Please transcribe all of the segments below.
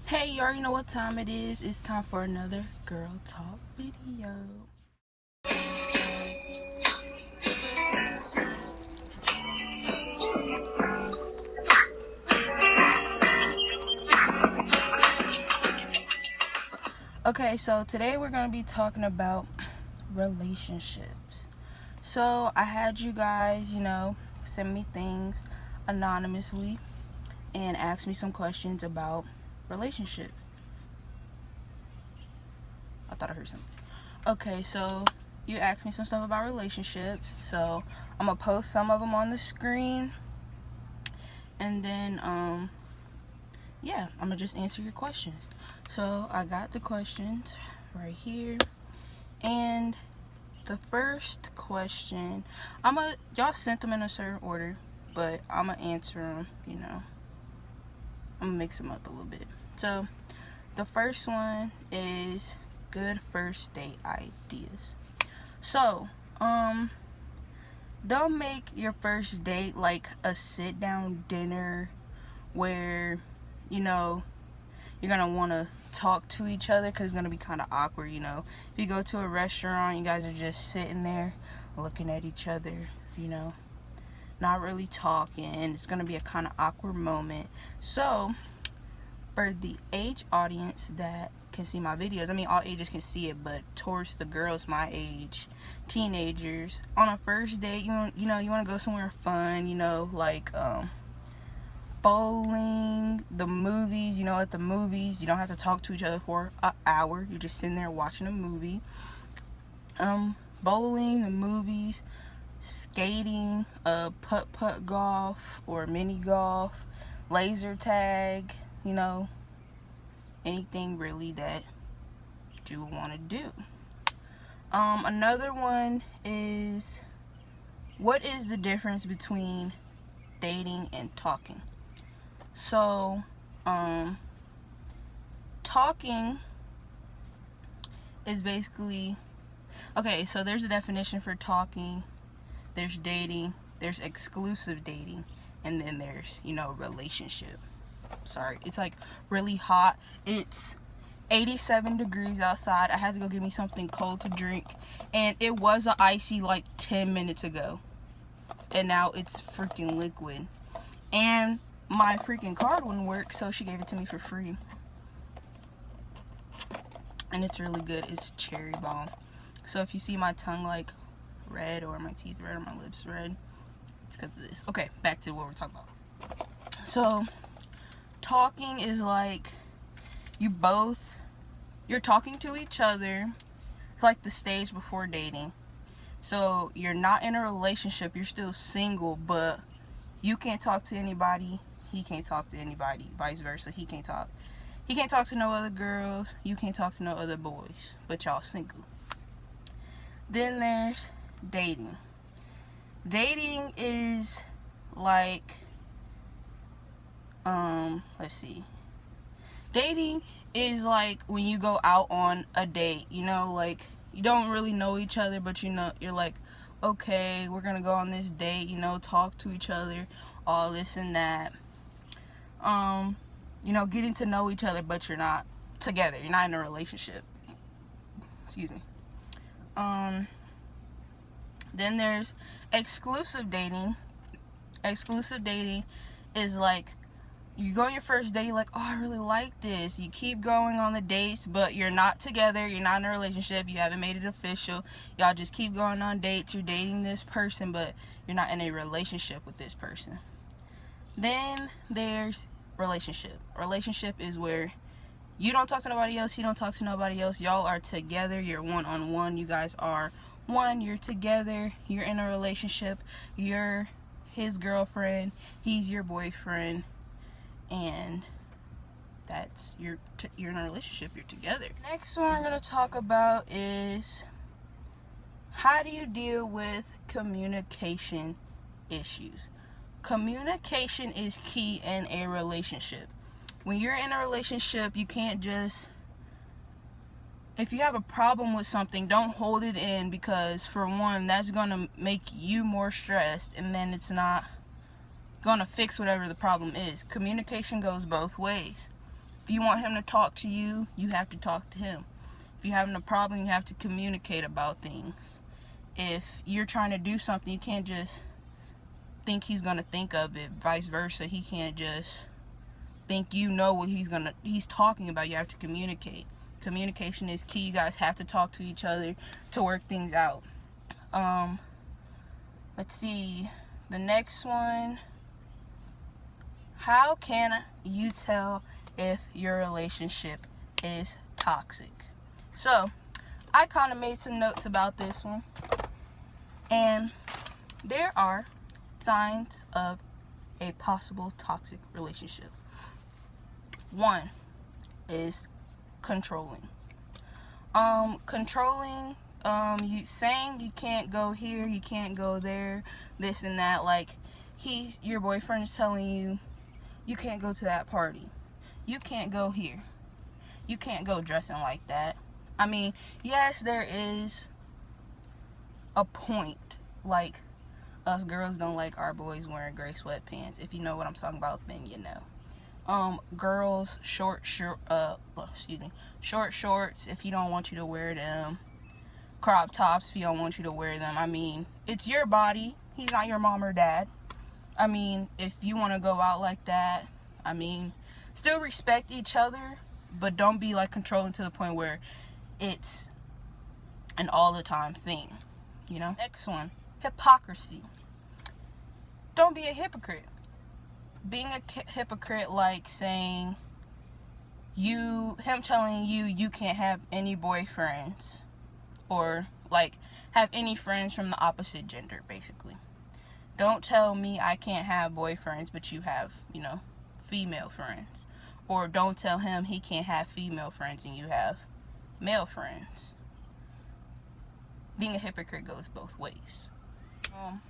Hey, you already know what time it is. It's time for another Girl Talk video. Okay, so today we're going to be talking about relationships. So I had you guys, send me things anonymously and ask me some questions about relationships. I thought I heard something. Okay, so you asked me some stuff about relationships. So I'm going to post some of them on the screen. And then, I'm going to just answer your questions. So I got the questions right here. And the first question, y'all sent them in a certain order, but I'm going to answer them, I'm going to mix them up a little bit. So the first one is good first date ideas. So, don't make your first date like a sit down dinner where, you're going to want to talk to each other, because it's going to be kind of awkward, If you go to a restaurant, you guys are just sitting there looking at each other, not really talking. It's going to be a kind of awkward moment. So, for the age audience that can see my videos, all ages can see it, but towards the girls my age, teenagers, on a first date, you want to go somewhere fun, like bowling, the movies. At the movies, you don't have to talk to each other for an hour. You're just sitting there watching a movie. Bowling, the movies, skating, putt-putt golf or mini golf, laser tag, anything really that you would want to do. Another one is, what is the difference between dating and talking? So, talking is basically, okay, so there's a definition for talking, there's dating, there's exclusive dating, and then there's, relationship. Sorry, it's like really hot. It's 87 degrees outside. I had to go get me something cold to drink, and it was a icy like 10 minutes ago, and now it's freaking liquid. And my freaking card wouldn't work, so she gave it to me for free. And it's really good. It's cherry bomb. So if you see my tongue like red, or my teeth red, or my lips red, it's because of this. Okay, back to what we're talking about. So talking is like you're talking to each other. It's like the stage before dating. So you're not in a relationship, you're still single, but you can't talk to anybody, he can't talk to anybody, vice versa. He can't talk to no other girls, you can't talk to no other boys, but y'all single. Then there's dating. Dating is like, dating is like when you go out on a date, like you don't really know each other, but you're like, okay, we're gonna go on this date, talk to each other, all this and that, getting to know each other, but you're not together, you're not in a relationship. Excuse me. Then there's exclusive dating. Exclusive dating is like, you go on your first date, you're like, oh, I really like this. You keep going on the dates, but you're not together, you're not in a relationship, you haven't made it official. Y'all just keep going on dates, you're dating this person, but you're not in a relationship with this person. Then there's relationship. Relationship is where you don't talk to nobody else, he don't talk to nobody else. Y'all are together, you're one-on-one, you guys are one, you're together, you're in a relationship, you're his girlfriend, he's your boyfriend, and that's you're in a relationship, you're together. Next one I'm going to talk about is, how do you deal with communication issues? Communication is key in a relationship. When you're in a relationship, you can't just, if you have a problem with something, don't hold it in, because for one, that's going to make you more stressed, and then it's not gonna fix whatever the problem is. Communication goes both ways. If you want him to talk to you, you have to talk to him. If you're having a problem, you have to communicate about things. If you're trying to do something, you can't just think he's gonna think of it. Vice versa, he can't just think you know what he's talking about. You have to communicate. Communication is key. You guys have to talk to each other to work things out. Let's see, the next one. How can you tell if your relationship is toxic? So I kind of made some notes about this one, and there are signs of a possible toxic relationship. One is controlling. Controlling, you saying you can't go here, you can't go there, this and that. Like, your boyfriend is telling you, you can't go to that party, you can't go here, you can't go dressing like that. I mean, yes, there is a point. Like, us girls don't like our boys wearing gray sweatpants. If you know what I'm talking about, then you know. Girls, short shorts if he don't want you to wear them. Crop tops if he don't want you to wear them. I mean, it's your body. He's not your mom or dad. I mean, if you want to go out like that, I mean, still respect each other, but don't be like controlling to the point where it's an all the time thing, you know. Next one, hypocrisy. Don't be a hypocrite. Being a hypocrite, like saying him telling you can't have any boyfriends, or like have any friends from the opposite gender, basically. Don't tell me I can't have boyfriends, but you have, you know, female friends. Or don't tell him he can't have female friends and you have male friends. Being a hypocrite goes both ways.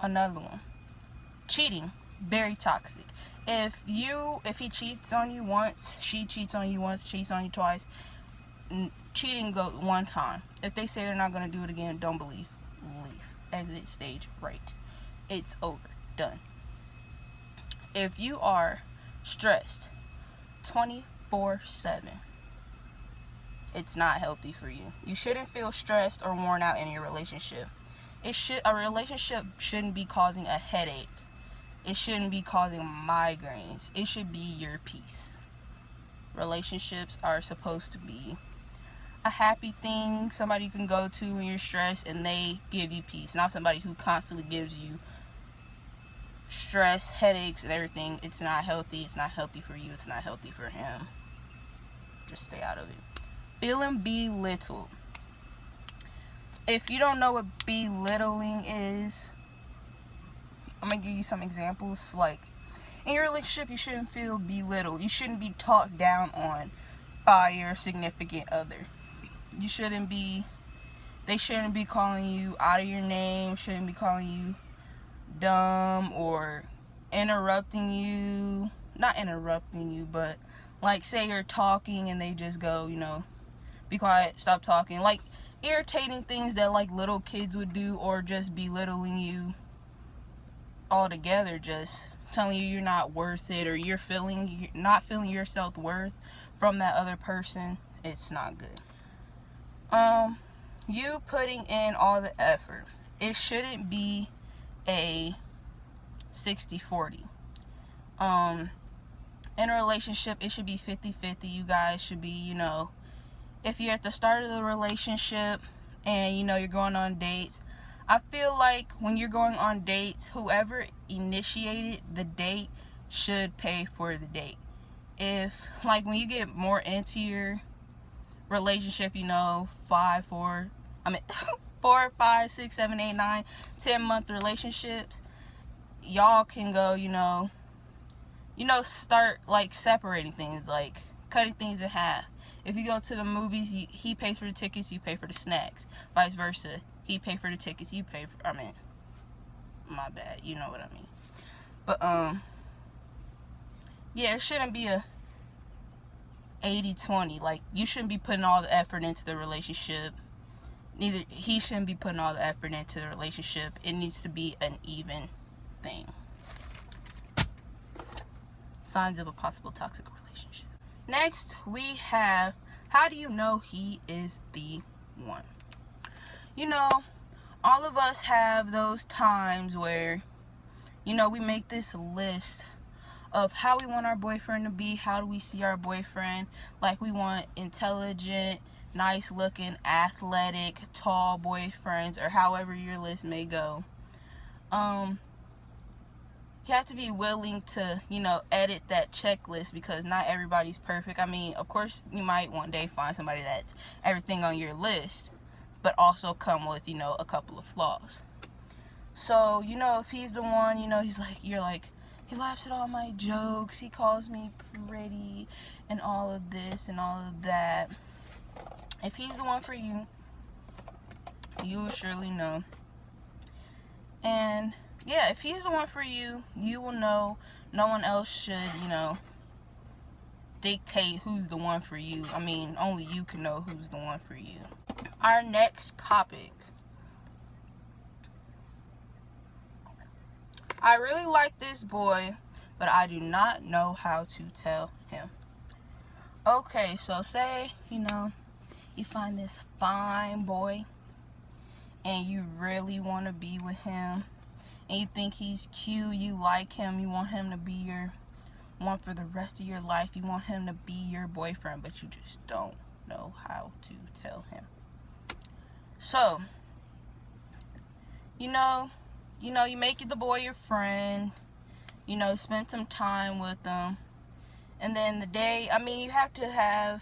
Another one, cheating. Very toxic. If he cheats on you once, she cheats on you once, cheats on you twice, cheating goes one time. If they say they're not going to do it again, don't believe. Leave. Exit stage right. It's over. Done. If you are stressed 24/7, it's not healthy for you. You shouldn't feel stressed or worn out in your relationship. A relationship shouldn't be causing a headache. It shouldn't be causing migraines. It should be your peace. Relationships are supposed to be a happy thing, somebody you can go to when you're stressed and they give you peace, not somebody who constantly gives you stress, headaches, and everything. It's not healthy. It's not healthy for you. It's not healthy for him. Just stay out of it. Feeling belittled. If you don't know what belittling is, I'm going to give you some examples. Like, in your relationship, you shouldn't feel belittled. You shouldn't be talked down on by your significant other. They shouldn't be calling you out of your name, shouldn't be calling you dumb or interrupting you. Not interrupting you, but like, say you're talking and they just go, you know, be quiet, stop talking. Like, irritating things that like little kids would do, or just belittling you altogether, just telling you you're not worth it, or you're not feeling your self-worth from that other person. It's not good. You putting in all the effort. It shouldn't be a 60-40. In a relationship, it should be 50-50. You guys should be, you know, if you're at the start of the relationship and, you know, you're going on dates, I feel like when you're going on dates, whoever initiated the date should pay for the date. If, like, when you get more into your relationship, you know, 4, 5, 6, 7, 8, 9, 10-month relationships, y'all can go, you know, start like separating things, like cutting things in half. If you go to the movies, he pays for the tickets, you pay for the snacks. Vice versa. He pay for the tickets, you pay for, my bad, you know what I mean. But, yeah, it shouldn't be a 80-20. Like, you shouldn't be putting all the effort into the relationship. Neither, he shouldn't be putting all the effort into the relationship. It needs to be an even thing. Signs of a possible toxic relationship. Next, we have, how do you know he is the one? You know, all of us have those times where, you know, we make this list of how we want our boyfriend to be. How do we see our boyfriend? Like, we want intelligent, nice looking, athletic, tall boyfriends, or however your list may go. You have to be willing to, you know, edit that checklist, because not everybody's perfect. I mean, of course, you might one day find somebody that's everything on your list, but also come with, you know, a couple of flaws. So, you know, if he's the one, you know, he's like, you're like, he laughs at all my jokes, he calls me pretty, and all of this and all of that. If he's the one for you, you will surely know. And yeah, if he's the one for you, you will know. No one else should, you know, dictate who's the one for you. I mean, only you can know who's the one for you. Our next topic. I really like this boy, but I do not know how to tell him. Okay, so say, you know, you find this fine boy and you really want to be with him, and you think he's cute, you like him, you want him to be your one for the rest of your life, you want him to be your boyfriend, but you just don't know how to tell him. So, you make the boy your friend, you know, spend some time with them, and then the day, I mean, you have to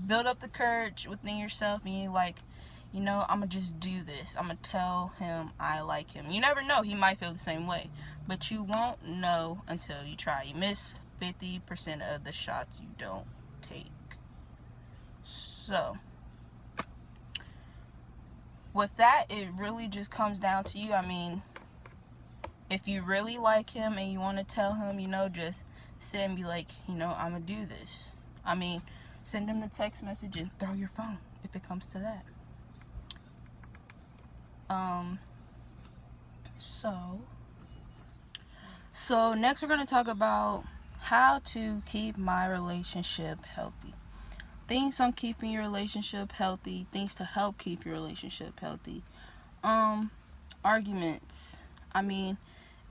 build up the courage within yourself, and you like, you know, I'm going to just do this. I'm going to tell him I like him. You never know. He might feel the same way. But you won't know until you try. You miss 50% of the shots you don't take. So, with that, it really just comes down to you. I mean, if you really like him and you want to tell him, you know, just sit and be like, you know, I'm going to do this. I mean, send him the text message and throw your phone if it comes to that. So next we're going to talk about how to keep my relationship healthy. Things on keeping your relationship healthy, things to help keep your relationship healthy. Arguments. I mean,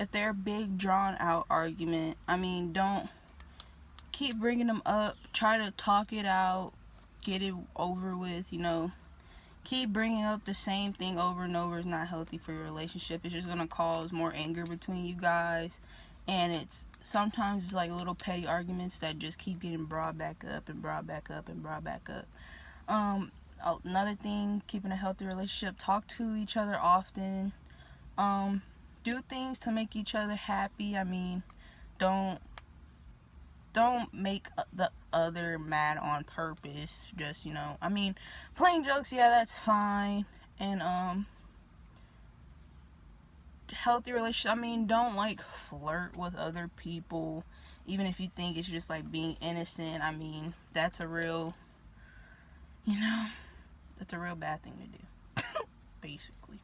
if they're a big drawn out argument, I mean, don't keep bringing them up. Try to talk it out, get it over with, you know. Keep bringing up the same thing over and over is not healthy for your relationship. It's just going to cause more anger between you guys. And sometimes it's like little petty arguments that just keep getting brought back up and brought back up and brought back up. Another thing, keeping a healthy relationship, talk to each other often. Do things to make each other happy. I mean, don't make the other mad on purpose. Just, you know, I mean, playing jokes, yeah, that's fine. And healthy relationship, I mean, don't like flirt with other people, even if you think it's just like being innocent. I mean, that's a real, you know, that's a real bad thing to do. Basically.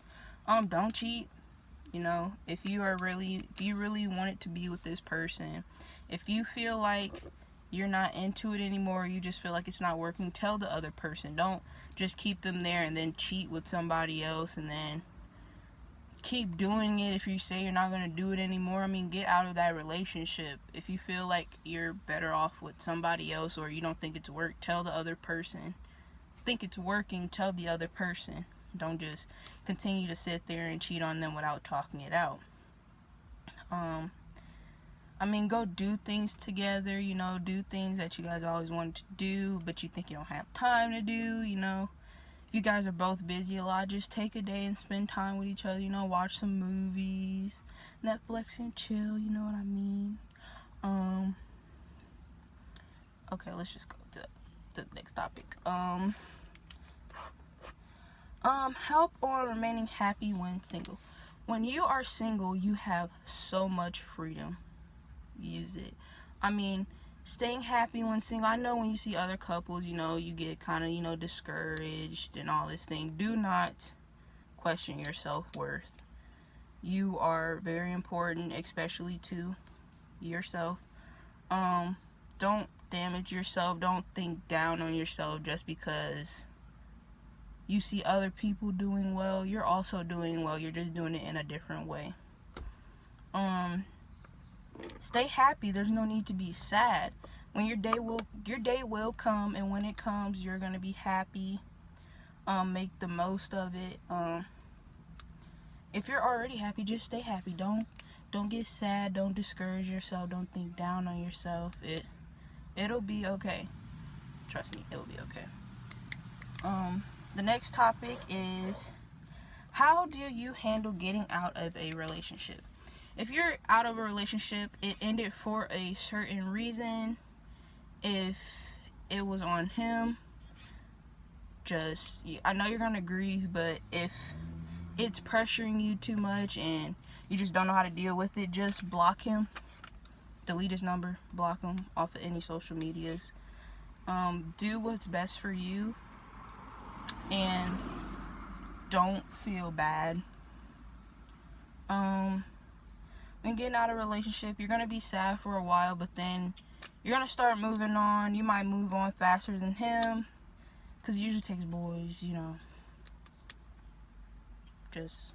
Don't cheat. You know, if you really wanted to be with this person, if you feel like you're not into it anymore, you just feel like it's not working, tell the other person. Don't just keep them there and then cheat with somebody else and then keep doing it if you say you're not going to do it anymore. I mean, get out of that relationship. If you feel like you're better off with somebody else or you don't think it's work, tell the other person. Think it's working, tell the other person. Don't just continue to sit there and cheat on them without talking it out. I mean, go do things together, you know, do things that you guys always wanted to do, but you think you don't have time to do, you know. If you guys are both busy a lot, just take a day and spend time with each other, you know, watch some movies, Netflix and chill, you know what I mean. Okay, let's just go to the next topic. Help on remaining happy when single. When you are single, you have so much freedom. Use it. I mean, staying happy when single. I know when you see other couples, you know, you get kind of, you know, discouraged and all this thing. Do not question your self-worth. You are very important, especially to yourself. Don't damage yourself. Don't think down on yourself just because you see other people doing well. You're also doing well. You're just doing it in a different way. Stay happy. There's no need to be sad. When your day will come, and when it comes, you're gonna be happy. Make the most of it. If you're already happy, just stay happy. Don't get sad. Don't discourage yourself. Don't think down on yourself. It'll be okay. Trust me, it'll be okay. The next topic is, how do you handle getting out of a relationship? If you're out of a relationship, it ended for a certain reason. If it was on him, I know you're gonna grieve, but if it's pressuring you too much and you just don't know how to deal with it, just block him. Delete his number, block him off of any social medias. Do what's best for you, and don't feel bad. When getting out of a relationship, you're gonna be sad for a while, but then you're gonna start moving on. You might move on faster than him, because it usually takes boys, you know. Just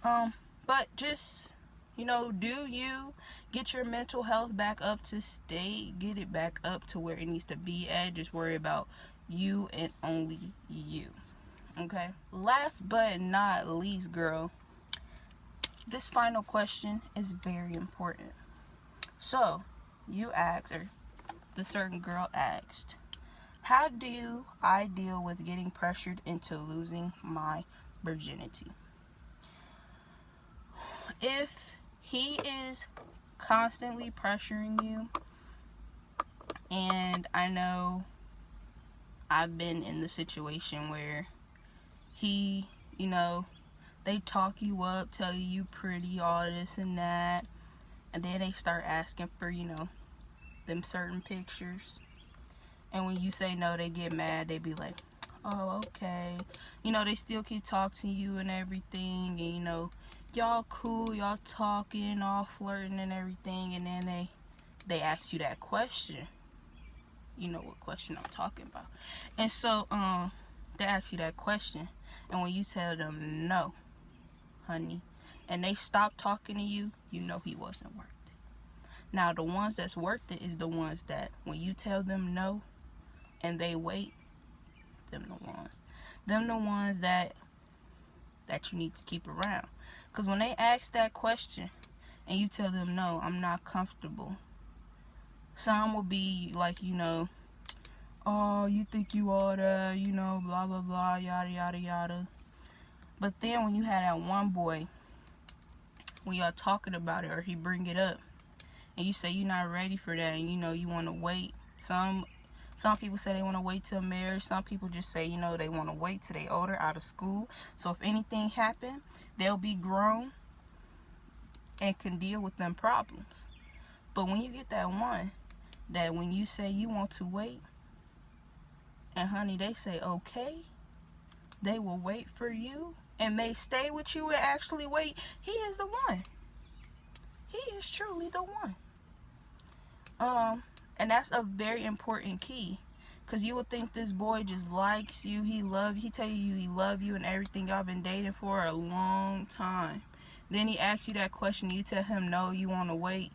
no. But just, you know, do you get your mental health back up to state, get it back up to where it needs to be at. Just worry about you and only you. Okay? Last but not least, girl, this final question is very important. So, you asked, or the certain girl asked, how do I deal with getting pressured into losing my virginity? If he is constantly pressuring you, and I know I've been in the situation where he, you know, they talk you up, tell you pretty, all this and that, and then they start asking for, you know, them certain pictures. And when you say no, they get mad. They be like, oh, okay. You know, they still keep talking to you and everything. And, you know, y'all cool, y'all talking, all flirting and everything. And then they ask you that question. You know what question I'm talking about. And so, they ask you that question. And when you tell them no, honey, and they stop talking to you, you know he wasn't worth it. Now, the ones that's worth it is the ones that when you tell them no, and they wait, them the ones that you need to keep around. Because when they ask that question and you tell them no, I'm not comfortable, some will be like, you know, oh, you think you all that, you know, blah blah blah, yada yada yada. But then when you had that one boy, when y'all talking about it or he bring it up and you say you're not ready for that, and you know you want to wait, some people say they want to wait till marriage. Some people just say, you know, they want to wait till they older, out of school. So if anything happen, they'll be grown and can deal with them problems. But when you get that one, that when you say you want to wait, and honey, they say okay, they will wait for you and may stay with you and actually wait, he is the one. He is truly the one. And that's a very important key, because you would think this boy just likes you, he tell you he love you and everything, y'all been dating for a long time. Then he asks you that question, you tell him no, you want to wait.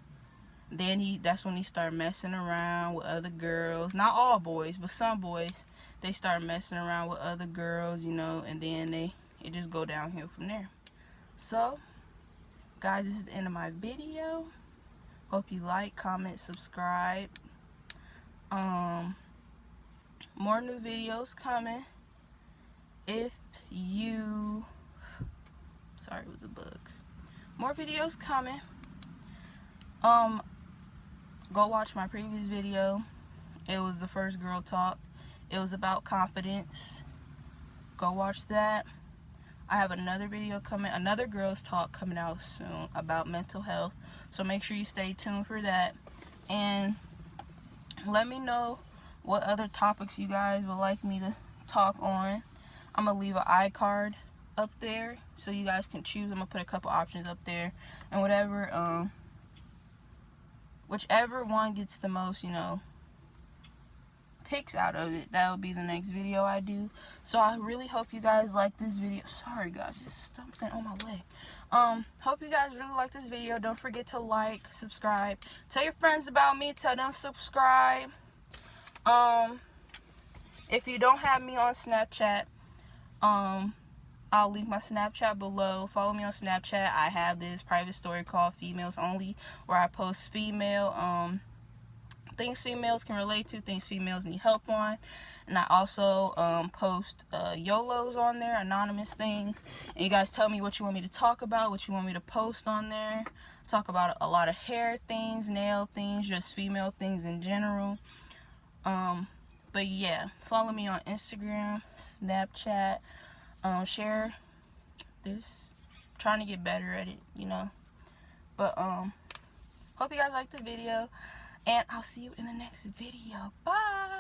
Then that's when he start messing around with other girls. Not all boys, but some boys, they start messing around with other girls, you know, and then it just go downhill from there. So, guys, this is the end of my video. Hope you like, comment, subscribe. More new videos coming. Sorry, it was a bug. More videos coming. Go watch my previous video. It was the first girl talk. It was about confidence. Go watch that. I have another video coming, another girls talk coming out soon about mental health. So make sure you stay tuned for that. And let me know what other topics you guys would like me to talk on. I'm going to leave an iCard up there so you guys can choose. I'm going to put a couple options up there and whatever. whichever one gets the most, you know, pics out of it, that will be the next video I do. So I really hope you guys like this video. Sorry guys, just something on my leg. Hope you guys really like this video. Don't forget to like, subscribe, tell your friends about me, tell them subscribe. If you don't have me on Snapchat, I'll link my Snapchat below. Follow me on Snapchat. I have this private story called Females Only, where I post female things females can relate to, things females need help on. And I also post YOLOs on there, anonymous things. And you guys tell me what you want me to talk about, what you want me to post on there. Talk about a lot of hair things, nail things, just female things in general. But yeah, follow me on Instagram, Snapchat. Share this. I'm trying to get better at it, you know. But hope you guys liked the video, and I'll see you in the next video. Bye.